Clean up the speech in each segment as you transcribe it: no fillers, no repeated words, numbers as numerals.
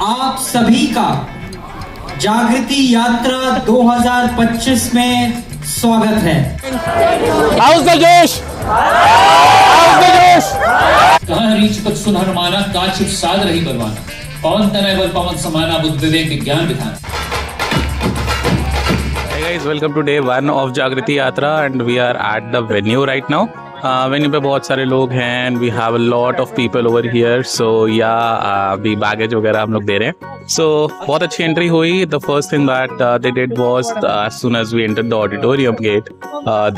आप सभी का जागृति यात्रा 2025 में स्वागत है। How's the जोश? How's the जोश? कहाँ रीच पद सुनहर माना काचित साध रही बलवाना पवन तनय बल पवन समाना बुद्ध विवेक विज्ञान विधान। Hey guys, welcome to day 1 of जागृति यात्रा and we are at the venue right now. Venue पे बहुत सारे लोग हैं and we have a lot of people over here. So अभी बैगेज वगैरह हम लोग दे रहे हैं. So बहुत अच्छी एंट्री हुई. The first thing that they did was as soon as we entered the auditorium gate,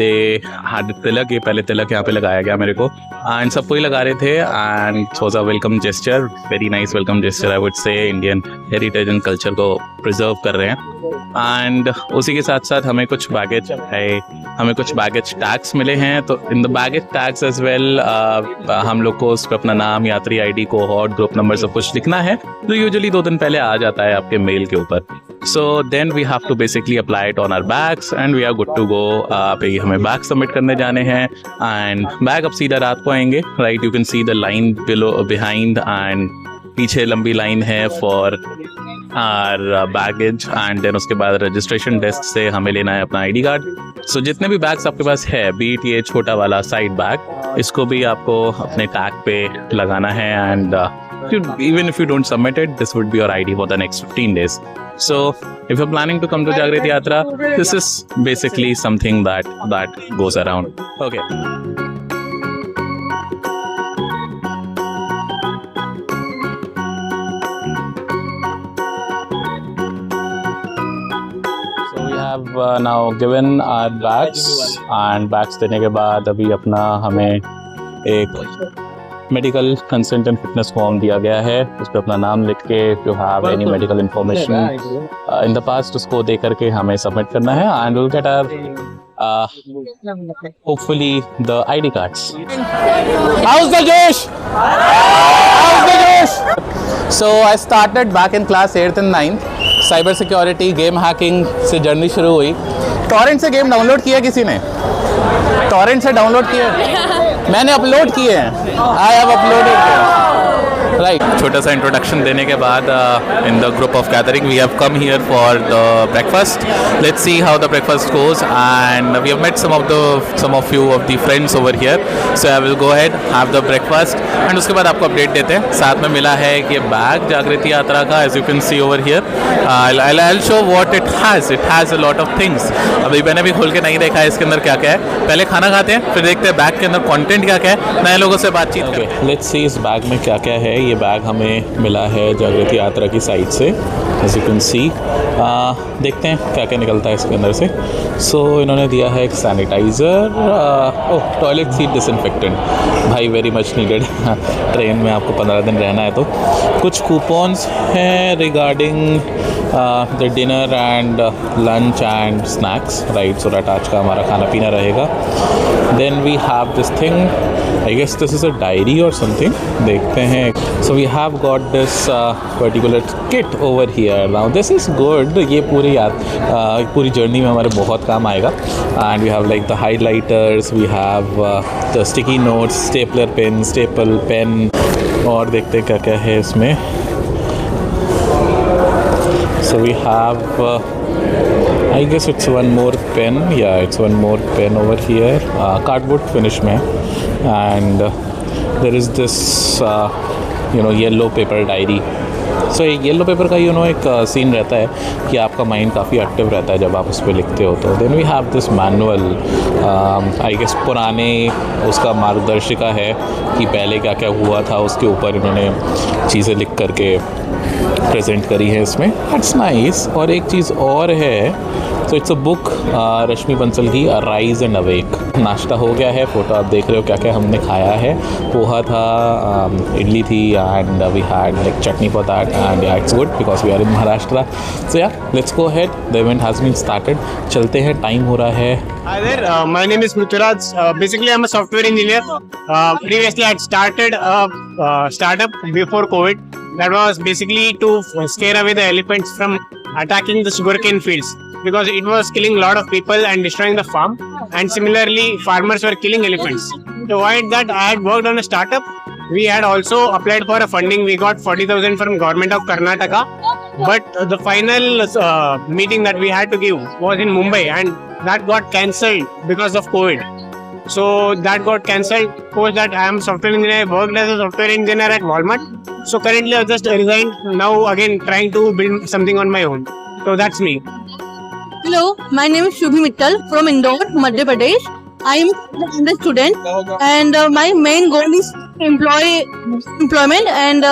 they had तिलक. ये पहले तिलक यहाँ पे लगाया गया मेरे को and सबको ही लगा रहे थे and it was a welcome gesture, very nice welcome gesture I would say. Indian heritage and culture को preserve कर रहे हैं and उसी के साथ साथ हमें कुछ बैगेज टैग्स मिले हैं. तो in the baggage tags as well हम लोग को उस पर अपना नाम, यात्री आईडी, कोहॉर्ट, ग्रुप नंबर सब कुछ लिखना है जो यूजुअली 2 दिन पहले आ जाता है आपके मेल के ऊपर. So then we have to basically apply it on our bags and we are good to go. हमें बैग सबमिट करने जाने हैं एंड बैग अब सीधा रात को आएंगे. Right, you can see the line behind and पीछे लंबी लाइन है for our baggage and then उसके बाद रजिस्ट्रेशन डेस्क से हमें लेना है अपना आईडी कार्ड. सो जितने भी बैग्स आपके पास है, बीट ये छोटा वाला साइड बैग, इसको भी आपको अपने टैग पे लगाना है and even if you don't submit it, this would be your ID for the next 15 days. So if you're planning to come to Jagriti Yatra, this is basically something that goes around. Okay. Now given our bags and bags देने के बाद अभी अपना हमें एक medical consent and fitness form दिया गया है. उस पर अपना नाम लिख के you have any medical information in the past उसको दे करके हमें सबमिट करना है and will get our hopefully the ID cards. How's the josh? How's the josh? So I started back in class 8th and 9th. Cyber security, game hacking से journey शुरू हुई. Torrent से गेम डाउनलोड किया किसी ने? Torrent से download किया? मैंने अपलोड किए हैं. I have uploaded. राइट, छोटा सा इंट्रोडक्शन देने के बाद in the group of gathering we have come here for the breakfast. Let's see how the breakfast goes and we have met some of you of the friends over here. So I will go ahead have the breakfast and उसके बाद आपको update देते हैं. साथ में मिला है कि बैग जागृति यात्रा का, as you can see over here. I'll show what it has. It has a lot of things. अभी मैंने भी खोल के नहीं देखा है इसके अंदर क्या क्या है. पहले खाना खाते हैं फिर देखते हैं बैग के अंदर कंटेंट क्या क्या है, नए लोगों से बातचीत. ओके, लेट्स सी इस बैग में क्या क्या है. ये बैग हमें मिला है जागृति यात्रा की साइड से, एज यू कैन सी. देखते हैं क्या क्या निकलता है इसके अंदर से. सो इन्होंने दिया है एक सैनिटाइज़र, टॉयलेट सीट डिसइंफेक्टेंट, भाई वेरी मच नीडेड. ट्रेन में आपको 15 दिन रहना है तो. कुछ कूपन्स हैं regarding the dinner and lunch and snacks, right, so that आज का हमारा खाना पीना रहेगा. Then we have this thing, I guess this is a diary और समथिंग. देखते हैं. So we have got this particular kit over here. Now this is good. ये पूरी जर्नी में हमारे बहुत काम आएगा. And we have like the highlighters, we have the sticky notes, stapler pen, staple pen, और देखते हैं क्या क्या है इसमें. So we have, I guess it's one more pen. Yeah, it's one more pen over here. Cardboard finish में, and there is this, yellow paper diary. So yellow paper का एक सीन रहता है कि आपका माइंड काफ़ी एक्टिव रहता है जब आप उस पर लिखते हो. तो then we have this manual, I guess पुराने उसका मार्गदर्शिका है कि पहले क्या क्या हुआ था, उसके ऊपर इन्होंने चीज़ें लिख करके प्रेजेंट करी है इसमें. It's nice. और एक चीज़ और है, तो इट्स अ बुक रश्मि बंसल की राइज एंड अवेक. नाश्ता हो गया है, फोटो आप देख रहे हो क्या क्या हमने खाया है. पोहा था, इडली थी and we had like chutney for that and yeah, it's good because we are in Maharashtra. So yeah, let's go ahead. The event has been started. चलते हैं, टाइम हो रहा है. Hi there, my name is Prithviraj. Basically, I'm a software engineer. Previously, I had started a startup before COVID. That was basically to scare away the elephants from attacking the sugarcane fields because it was killing a lot of people and destroying the farm. And similarly, farmers were killing elephants. To avoid that, I had worked on a startup we had also applied for a funding. We got 40,000 from government of Karnataka, but the final meeting that we had to give was in Mumbai, and that got cancelled because of COVID. So that got cancelled. Post that I am software engineer, worked as a software engineer at Walmart. So currently I've just resigned. Now again trying to build something on my own. So that's me. Hello, my name is Shubhi Mittal from Indore, Madhya Pradesh. I am a student and my main goal is employment and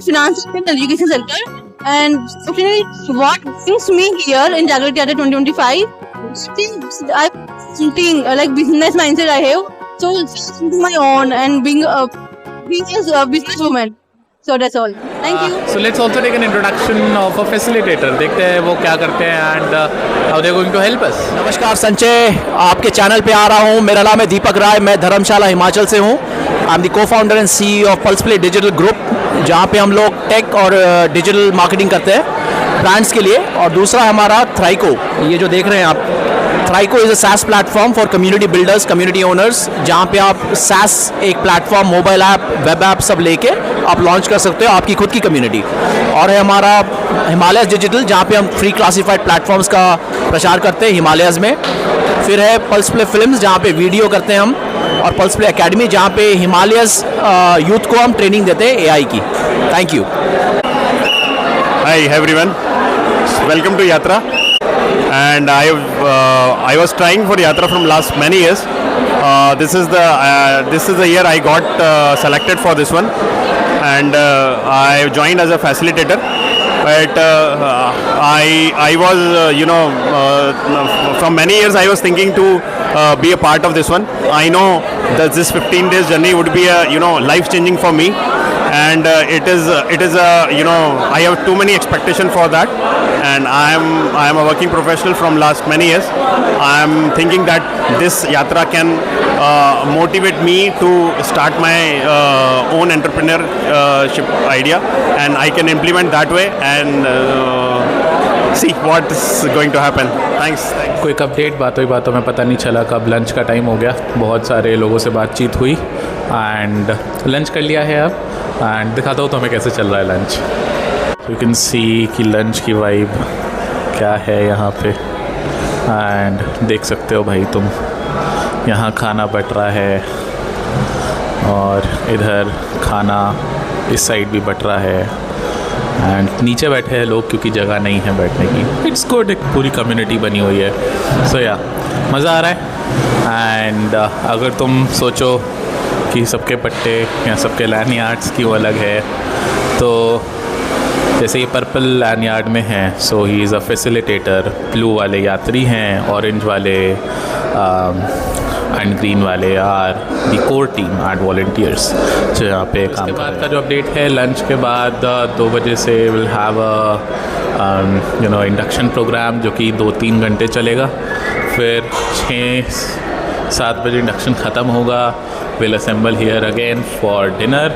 finance and education sector. And actually, what brings me here in Jagriti Yatra 2025, I think like business mindset I have. So something my own and being a business woman. So that's all. Thank you. So let's also take an introduction of a facilitator. देखते हैं वो क्या करते हैं and how they're going to help us. नमस्कार संजय, आपके channel पे आ रहा हूँ. मेरा नाम है दीपक राय, मैं धर्मशाला हिमाचल से हूँ. I am the co-founder and CEO of pulse play digital group, जहाँ पे हम लोग टेक और डिजिटल मार्केटिंग करते हैं ब्रांड्स के लिए. और दूसरा हमारा थ्राइको, ये जो देख रहे हैं आप, Thrico is a SaaS platform for community builders, community owners, जहाँ पे आप SaaS एक platform, mobile app, web app सब लेके आप लॉन्च कर सकते हो आपकी खुद की कम्युनिटी. और है हमारा हिमालयस डिजिटल, जहाँ पे हम फ्री क्लासिफाइड प्लेटफॉर्म्स का प्रचार करते हैं हिमालयस में. फिर है पल्स प्ले फिल्म्स, जहाँ पे वीडियो करते हैं हम, और पल्स प्ले एकेडमी, जहाँ पे हिमालयस यूथ को हम ट्रेनिंग देते हैं AI की. Thank you. Hi everyone, welcome to Yatra. And I was trying for Yatra from last many years. This is the year I got selected for this one, and I joined as a facilitator. But I was from many years I was thinking to be a part of this one. I know that this 15 days journey would be a life changing for me, and it is I have too many expectations for that. And I am a working professional from last many years. I am thinking that this Yatra can motivate me to start my own entrepreneurship idea, and I can implement that way and see what is going to happen. Thanks. Quick update, बातों ही बातों में पता नहीं चला कब lunch का time हो गया. बहुत सारे लोगों से बातचीत हुई एंड लंच कर लिया है अब, एंड दिखाता हूँ तुम्हें कैसे चल रहा है लंच. यू कैन सी कि लंच की वाइब क्या है यहाँ पे, एंड देख सकते हो भाई तुम, यहाँ खाना बट रहा है और इधर खाना इस साइड भी बट रहा है, एंड नीचे बैठे हैं लोग क्योंकि जगह नहीं है बैठने की. इट्स गुड, एक पूरी कम्युनिटी बनी हुई है. सो या मज़ा आ रहा है. एंड अगर तुम सोचो कि सबके पट्टे या सबके लैंडयार्ड्स क्यों अलग है, तो जैसे ये पर्पल लैंडयार्ड में है, so he is a facilitator. Blue वाले यात्री हैं, ऑरेंज वाले एंड ग्रीन वाले are the core team and volunteers जो यहाँ पे काम. इसके बाद का जो अपडेट है, लंच के बाद 2 बजे से will have a induction programme जो कि 2-3 घंटे चलेगा. फिर 6-7 बजे इंडक्शन ख़त्म होगा. Will assemble here again for dinner.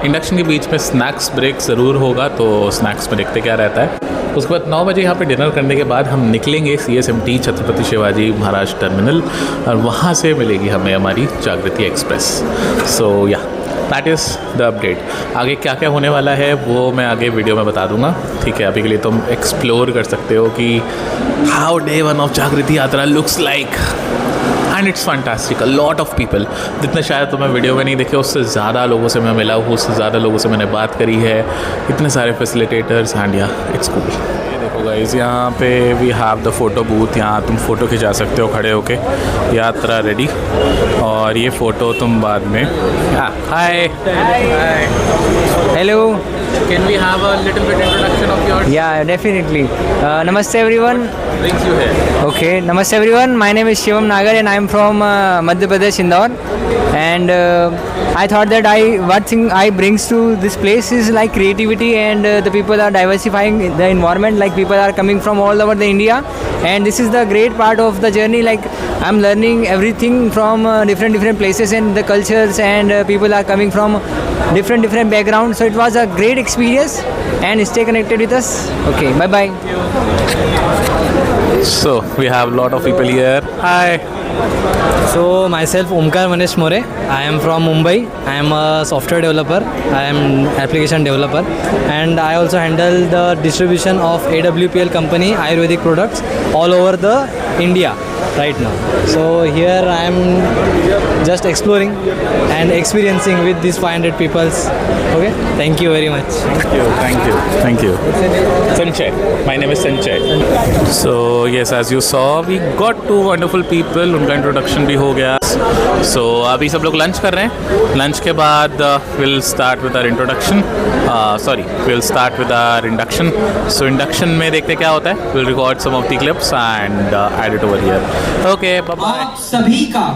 Induction के बीच में स्नैक्स ब्रेक ज़रूर होगा, तो स्नैक्स में देखते क्या रहता है. उसके बाद 9 बजे यहाँ पे डिनर करने के बाद हम निकलेंगे CSMT छत्रपति शिवाजी महाराज टर्मिनल, और वहाँ से मिलेगी हमें हमारी जागृति एक्सप्रेस. सो या दैट इज़ द अपडेट. आगे क्या क्या होने वाला है वो मैं आगे वीडियो में बता दूंगा. ठीक है, अभी के लिए तुम एक्सप्लोर कर सकते हो कि हाउ डे 1 ऑफ जागृति यात्रा looks like. And it's fantastic. A lot of people, जितने शायद तुम्हें वीडियो में नहीं देखे, उससे ज़्यादा लोगों से मैं मिला हूँ, उससे ज़्यादा लोगों से मैंने बात करी है. इतने सारे facilitators, and yeah it's cool. ये देखो गाइस, यहाँ पे we have the photo booth. यहाँ तुम फ़ोटो खिंचा सकते हो खड़े होके. यात्रा रेडी, और ये फ़ोटो तुम बाद में. Hi, Hello. Can we have a little bit introduction of your? Yeah, definitely. Namaste everyone. Brings you है? Okay, Namaste everyone. My name is Shivam Nagar and I am from Madhya Pradesh, Indore. And I thought that what thing I brings to this place is like creativity, and the people are diversifying the environment. Like people are coming from all over the India, and this is the great part of the journey. Like I'm learning everything from different places and the cultures, and people are coming from different backgrounds. So it was a great experience, and stay connected with us. Okay, bye bye. So we have a lot of people here. Hi. So myself Omkar Manesh More. I am from Mumbai. I am a software developer. I am application developer, and I also handle the distribution of AWPL company Ayurvedic products all over the India right now. So here I am just exploring and experiencing with these 500 peoples. Okay, thank you very much. Thank you. Sanjay. My name is Sanjay. So yes, as you saw, we got two wonderful people. उनका introduction भी हो गया. So अभी सब लोग lunch कर रहे हैं. लंच के बाद we'll start with our introduction. We'll start with our induction. So induction में देखते क्या होता है. We'll record some of the clips and add it over here. Okay, bye bye. आप सभी का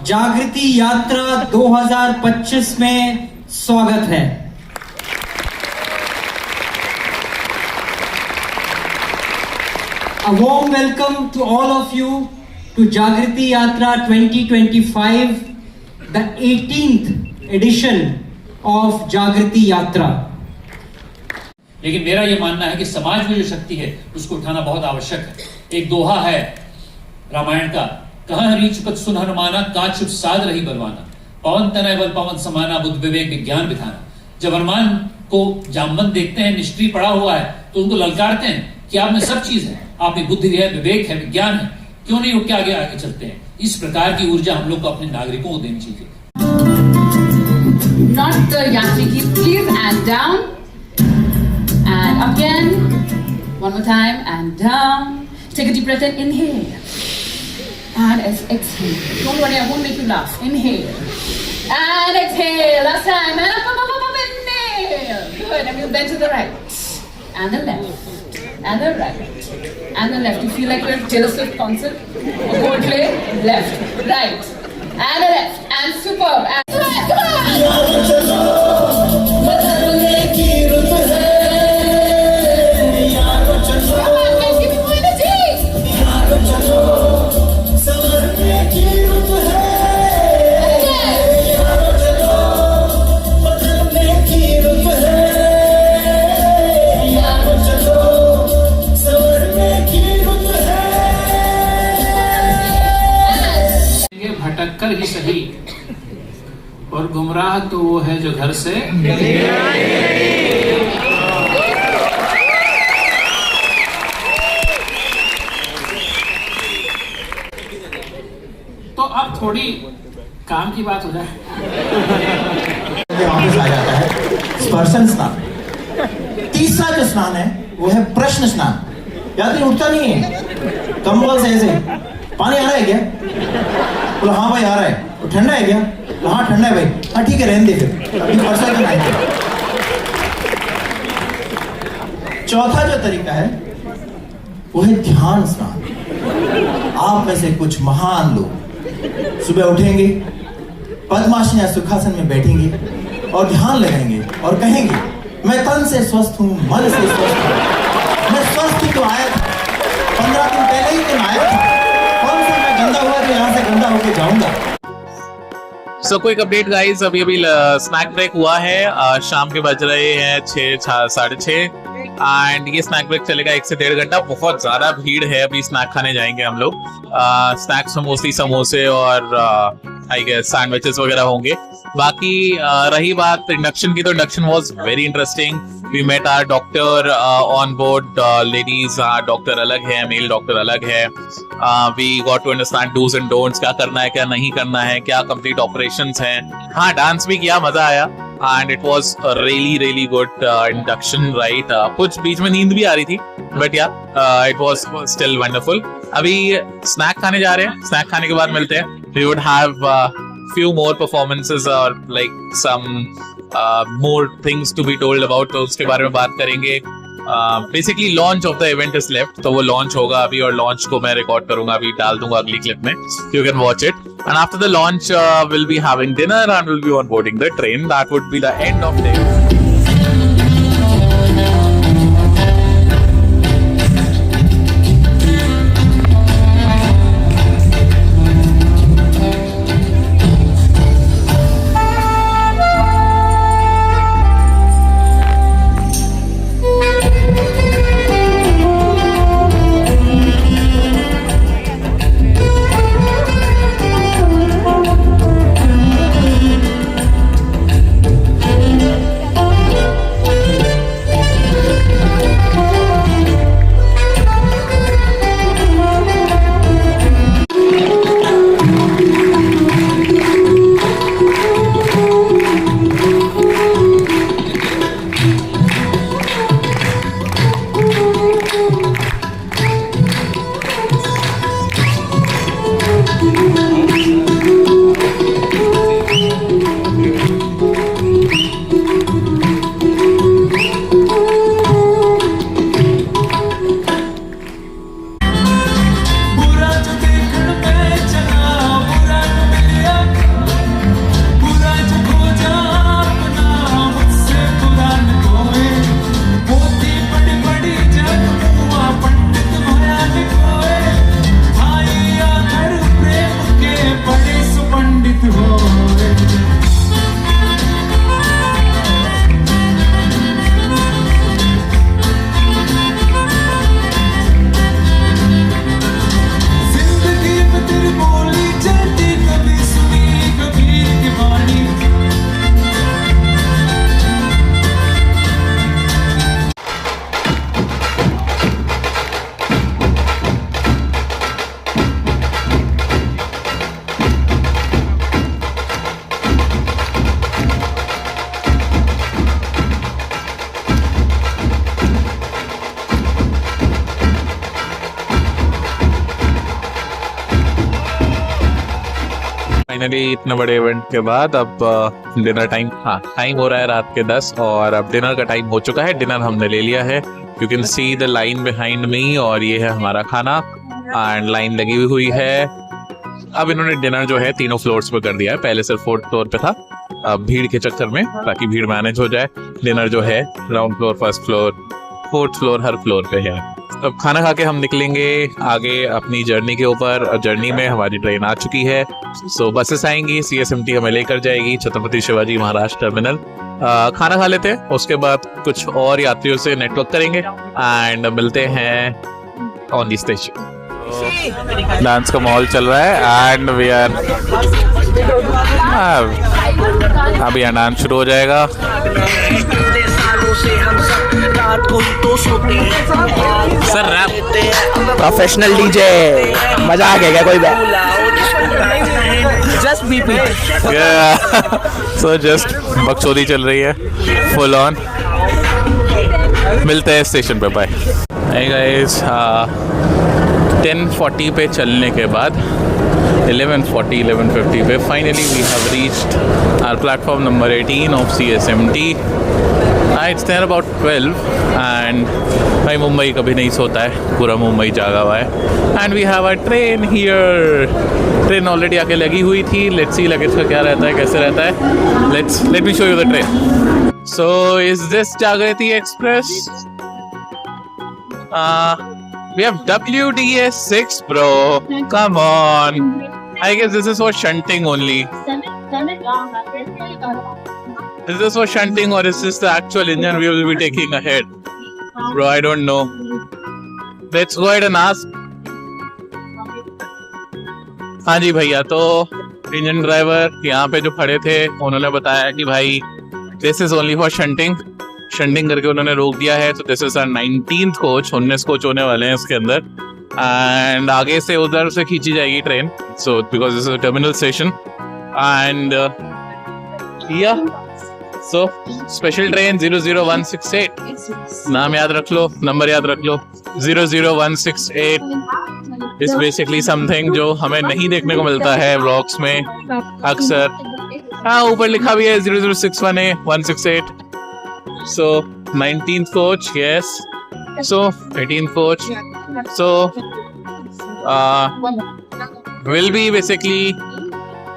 जागृति यात्रा 2025 में स्वागत है. A warm welcome to all of you to Jagriti Yatra 2025, the 18th edition of Jagriti Yatra. लेकिन मेरा ये मानना है कि समाज में जो शक्ति है उसको उठाना बहुत आवश्यक है. एक दोहा है रामायण का, कहाँ रीच पद सुन हनुमाना, काछ साध रही बलवाना, पवन तनय बल पवन समाना, बुद्ध विवेक विज्ञान विधाना. जब हनुमान को जामवंत देखते हैं निष्क्रिय पड़ा हुआ है तो उनको ललकारते हैं कि आप में सब चीज है, आप में बुद्धि है, विवेक है, विज्ञान है, क्यों नहीं उठ के आगे आगे चलते हैं. इस प्रकार की ऊर्जा हम लोग को अपने नागरिकों को देनी चाहिए. Not the Yatriki, please, and down, and up again, one more time, and down. Take a deep breath in, inhale, and exhale. Don't worry, I won't make you laugh. Inhale, and exhale. Last time, and up, inhale. Good, and you bend to the right, and the left. And the right, and the left. You feel like we're at Taylor Swift concert? Or Coldplay? Left, right, and the left, and superb. And come on, guys, give me more energy. भटक कर ही सही, और गुमराह तो वो है जो घर से तो अब थोड़ी काम की बात हो जाए. वापस आ जाता है स्पर्शन स्नान. तीसरा जो स्नान है वो है प्रश्न स्नान. यात्री उठता नहीं है, कंबल से ऐसे, पानी आ रहा है क्या? बोला हाँ भाई आ रहा है. तो ठंडा है क्या? तो हाँ ठंडा है भाई. हाँ ठीक है रहने दे फिर, अभी परसों तो नहीं. चौथा जो तरीका है वो है ध्यान स्नान. आप में से कुछ महान लोग सुबह उठेंगे, पद्मासन या सुखासन में बैठेंगे और ध्यान लगाएंगे और कहेंगे मैं तन से स्वस्थ हूँ, मन से स्वस्थ हूँ, मैं स्वस्थ ही तो आया था, 15 दिन पहले ही तो आया था, कौन सा मैं गंदा हुआ तो यहाँ से गंदा होके जाऊंगा. सो क्विक अपडेट गाइस, अभी स्नैक ब्रेक हुआ है. शाम के बज रहे हैं 6:30 एंड ये स्नैक ब्रेक चलेगा 1 से 1.5 घंटा. बहुत ज्यादा भीड़ है, अभी स्नैक खाने जाएंगे हम लोग. स्नैक्स मोस्टली समोसे और आई गेस सैंडविचेस वगैरह होंगे. बाकी रही बात इंडक्शन की, तो induction was very interesting. We met our doctor on board. Ladies doctor अलग है, मेल डॉक्टर अलग है. We got to understand dos and don'ts, क्या करना है क्या नहीं करना है, क्या कंप्लीट ऑपरेशंस हैं. हाँ डांस भी किया, मजा आया and it was really good induction right. कुछ बीच में नींद भी आ रही थी बट या इट वाज स्टिल वंडरफुल. अभी स्नैक खाने जा रहे हैं, स्नैक खाने के बाद मिलते हैं. We would have few more performances or like some more things to be told about, तो उसके बारे में बात करेंगे. Basically launch of the event is left, तो वो लॉन्च होगा अभी और लॉन्च को मैं रिकॉर्ड करूंगा, अभी डाल दूंगा अगली क्लिप में. You can watch it and after the launch will be having dinner and will be on boarding the train. That would be the end of day. Finally इतने बड़े इवेंट के बाद अब डिनर टाइम, हाँ time हो रहा है रात के 10 और अब डिनर का टाइम हो चुका है। डिनर हमने ले लिया है, you can see the line behind me, और ये है हमारा खाना एंड लाइन लगी हुई है। अब इन्होंने डिनर जो है 3 फ्लोर्स पे कर दिया है, पहले सिर्फ 4th फ्लोर पे था। अब भीड़ के चक्कर में, ताकि भीड़ मैनेज हो जाए, डिनर जो है ground floor, 1st floor, 4th floor, हर फ्लोर पे है। अब खाना खा के हम निकलेंगे आगे अपनी जर्नी के ऊपर। जर्नी में हमारी ट्रेन आ चुकी है, सो बसेस आएंगी, CSMT हमें लेकर जाएगी छत्रपति शिवाजी महाराज टर्मिनल। खाना खा लेते हैं, उसके बाद कुछ और यात्रियों से नेटवर्क करेंगे एंड मिलते हैं ऑन द स्टेशन। डांस का माहौल चल रहा है एंड वी आर, अभी यहाँ डांस शुरू हो जाएगा। सर रैप प्रोफेशनल डीजे, मजा आ गया क्या कोई बात? जस्ट बीपी, सो जस्ट बकचोदी चल रही है फुल ऑन। मिलते हैं स्टेशन पे, बाय। hey guys, 10:40 पे चलने के बाद 11:50 पे finally we have reached our platform number 18 of CSMT। It's there about 12 and भाई मुंबई कभी नहीं सोता है, पूरा मुंबई जागा हुआ है। And we have a train here. Train already आके लगी हुई थी, लेट्स सी लगेज का क्या रहता है, कैसे रहता है। Let me show you the train. So is this जागृति express? We have WDS 6, bro. Come on. I guess this is for shunting only. Is this for shunting or is this the actual engine we will be taking ahead? Bro, I don't know. Let's go ahead and ask. हाँ जी भैया, तो engine driver यहाँ पे जो खड़े थे उन्होंने बताया कि भाई this is only for shunting. Shunting करके उन्होंने रोक दिया है। तो दिस इज आवर 19th कोच, 19 कोच होने वाले हैं इसके अंदर एंड आगे से उधर से खींची जाएगी train. So because this is a terminal station and या सो स्पेशल ट्रेन 00168, नाम याद रख लो, नंबर याद रख लो, 00168 इज बेसिकली समथिंग जो हमें नहीं देखने को मिलता है व्लॉग्स में अक्सर। हाँ, ऊपर लिखा भी है 00618 168। So 19th coach, yes. So 18th coach. So we'll be basically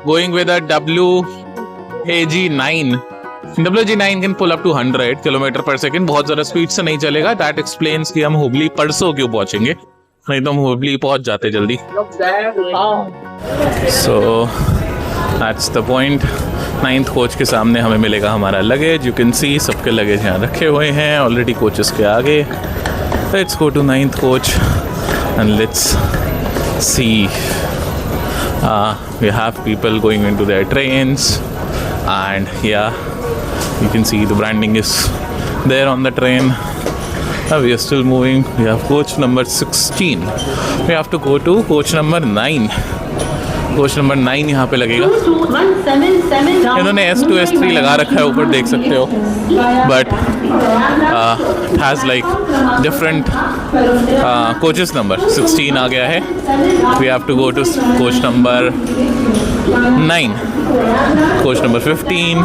going with a WAG9. WG9 can pull up to 100 km/s. बहुत ज़्यादा स्पीड से नहीं चलेगा। That explains कि हम हुबली परसों क्यों पहुँचेंगे, नहीं तो हम हुबली पहुँच जाते जल्दी। So that's the point. 9th coach के सामने हमें मिलेगा हमारा लगेज। यू कैन सी सबके लगेज यहाँ रखे हुए हैं ऑलरेडी कोचेस के आगे। Let's go to 9th coach and let's see we have people going into their trains and yeah you can see the branding is there on the train. We are still moving. We have coach number 16. We have to go to coach number 9. Coach number 9 यहाँ पे लगेगा। इन्होंने S2 S3 लगा रखा है ऊपर, देख सकते हो, but it has like different coaches number। 16 आ गया है। We have to go to coach number 9, coach number 15।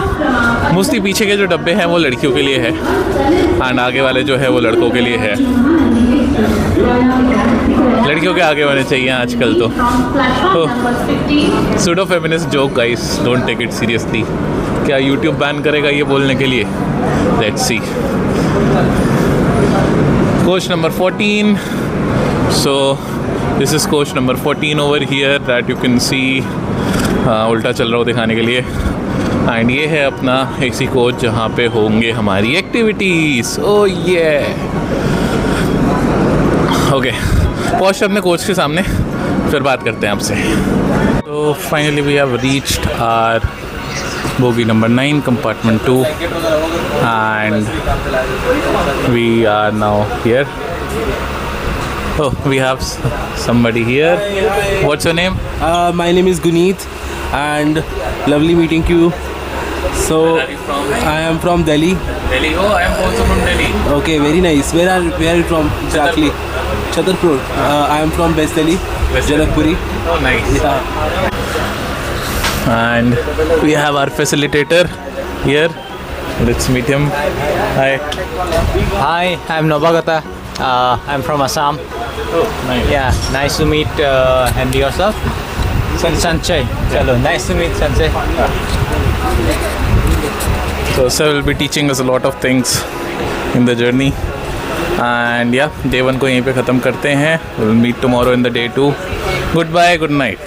Mostly पीछे के जो डब्बे हैं वो लड़कियों के लिए है एंड आगे वाले जो है वो लड़कों के लिए है। लड़कियों के आगे होने चाहिए आजकल तो। Pseudo feminist joke guys, don't take it seriously. क्या यूट्यूब बैन करेगा ये बोलने के लिए? Let's see. Coach number 14। So this is coach number 14 over here that you can see. उल्टा चल रहा हूँ दिखाने के लिए। एंड ये है अपना AC कोच जहाँ पे होंगे हमारी एक्टिविटीज़। ओ ये ओके, पहुँचते अपने कोच के सामने, फिर बात करते हैं आपसे। तो finally we have reached our bogie number 9, compartment 2 and we are now here. Oh, we have somebody here. What's your name? My name is Guneet and lovely meeting you. So, where are you from? I am from Delhi. Delhi? Oh, I am also from Delhi. Okay, very nice. Where are you from exactly? Chhatarpur. I am from West Delhi. West Janakpuri. Oh, nice. Yeah. and we have our facilitator here. Let's meet him. Hi. Hi, I'm Nobagata. I'm from Assam. Oh, nice. Yeah, nice to meet and yourself. Sanjay. Hello, nice to meet Sanjay. So sir will be teaching us a lot of things in the journey. And yeah, day 1 को यहीं पे ख़त्म करते हैं. We'll meet tomorrow in the day 2. Goodbye, good night.